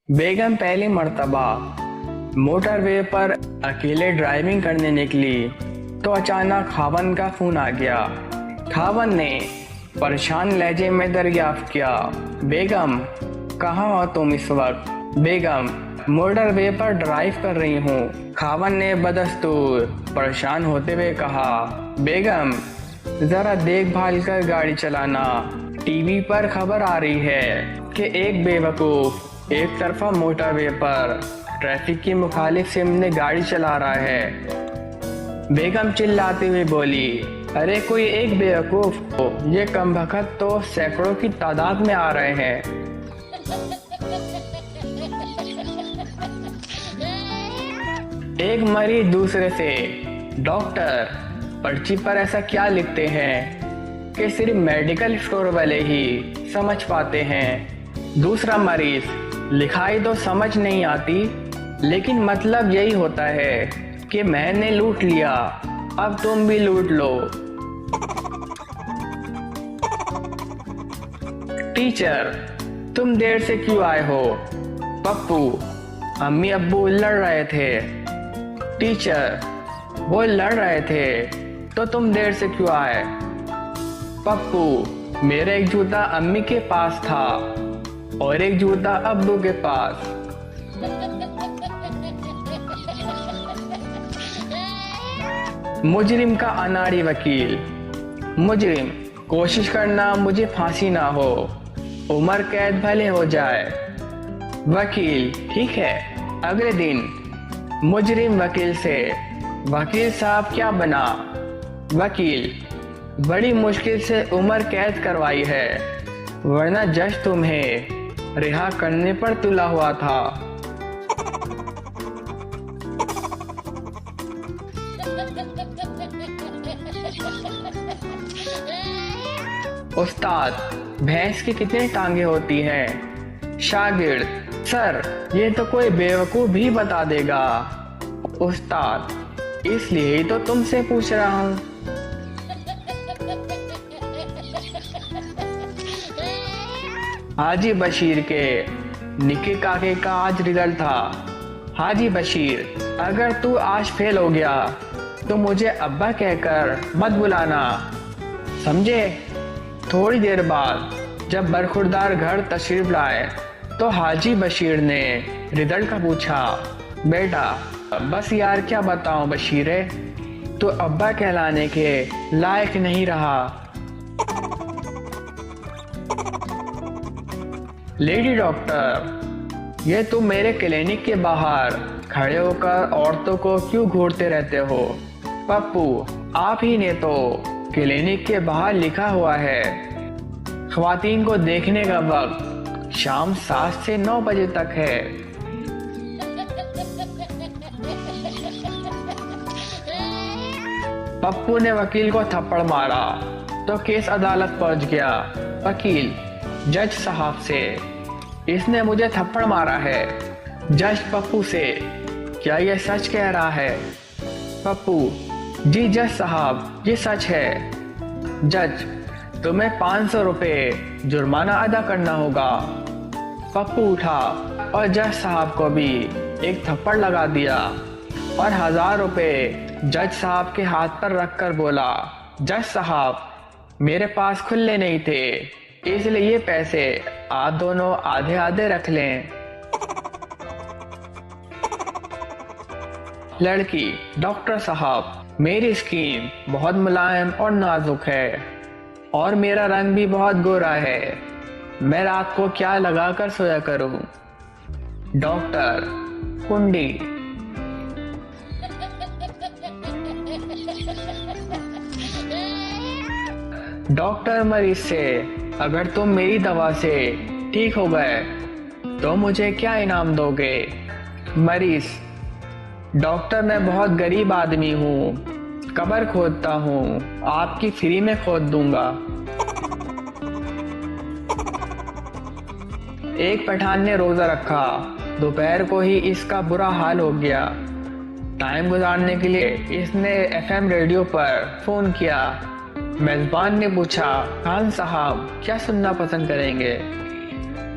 बेगम पहली मर्तबा मोटरवे पर अकेले ड्राइविंग करने निकली तो अचानक खावन का फोन आ गया। खावन ने परेशान लहजे में दरियाफ्त किया, बेगम कहाँ हो तुम इस वक्त? बेगम मोटरवे पर ड्राइव कर रही हूँ। खावन ने बदस्तूर परेशान होते हुए कहा, बेगम जरा देखभाल कर गाड़ी चलाना। टीवी पर खबर आ रही है कि एक बेवकूफ एक तरफा मोटरवे पर ट्रैफिक की मुखालिफ सिमत में गाड़ी चला रहा है। बेगम चिल्लाते हुए बोली, अरे कोई एक बेवकूफ हो, ये कमबख्त तो सैकड़ों की तादाद में आ रहे हैं। एक मरीज दूसरे से, डॉक्टर पर्ची पर ऐसा क्या लिखते हैं कि सिर्फ मेडिकल स्टोर वाले ही समझ पाते हैं। दूसरा मरीज, लिखाई तो समझ नहीं आती लेकिन मतलब यही होता है कि मैंने लूट लिया, अब तुम भी लूट लो। टीचर तुम देर से क्यों आए हो? पप्पू अम्मी अब्बू लड़ रहे थे। टीचर वो लड़ रहे थे तो तुम देर से क्यों आए? पप्पू मेरा एक जूता अम्मी के पास था और एक जूता अब्बू के पास। मुजरिम का अनाड़ी वकील, मुजरिम कोशिश करना मुझे फांसी ना हो, उम्र कैद भले हो जाए। वकील ठीक है। अगले दिन मुजरिम वकील से, वकील साहब क्या बना? वकील बड़ी मुश्किल से उम्र कैद करवाई है, वरना जज तुम्हें रिहा करने पर तुला हुआ था। उस्ताद भैंस की कितनी टांगे होती हैं? शागिर्द सर ये तो कोई बेवकूफ भी बता देगा। उस्ताद इसलिए ही तो तुमसे पूछ रहा हूँ। हाजी बशीर के निक्के काके का आज रिजल्ट था। हाजी बशीर अगर तू आज फेल हो गया तो मुझे अब्बा कहकर मत बुलाना, समझे? थोड़ी देर बाद जब बरखुरदार घर तशरीफ लाए तो हाजी बशीर ने रिजल्ट का पूछा, बेटा बस यार क्या बताऊं बशीरे, तो अब्बा कहलाने के लायक नहीं रहा। लेडी डॉक्टर ये तुम मेरे क्लिनिक के बाहर खड़े होकर औरतों को क्यों घूरते रहते हो? पप्पू आप ही ने तो क्लिनिक के बाहर लिखा हुआ है ख्वातीन को देखने का वक्त शाम 7 से 9 बजे तक है। पप्पू ने वकील को थप्पड़ मारा तो केस अदालत पहुंच गया। वकील जज साहब से, इसने मुझे थप्पड़ मारा है। जज पप्पू से, क्या यह सच कह रहा है? पप्पू जी जज साहब ये सच है। जज तुम्हें 500 रुपये जुर्माना अदा करना होगा। पप्पू उठा और जज साहब को भी एक थप्पड़ लगा दिया और 1000 रुपये जज साहब के हाथ पर रखकर बोला, जज साहब मेरे पास खुले नहीं थे इसलिए ये पैसे आप दोनों आधे आधे रख लें। लड़की, डॉक्टर साहब मेरी स्किन बहुत मुलायम और नाजुक है और मेरा रंग भी बहुत गोरा है, मैं रात को क्या लगाकर सोया करूं? डॉक्टर, कुंडी। डॉक्टर मरीज से, अगर तुम मेरी दवा से ठीक हो गए तो मुझे क्या इनाम दोगे? मरीज, डॉक्टर मैं बहुत गरीब आदमी हूँ, कब्र खोदता हूँ, आपकी फ्री में खोद दूंगा। एक पठान ने रोजा रखा, दोपहर को ही इसका बुरा हाल हो गया। टाइम गुजारने के लिए इसने एफएम रेडियो पर फोन किया। मेजबान ने पूछा, खान साहब क्या सुनना पसंद करेंगे?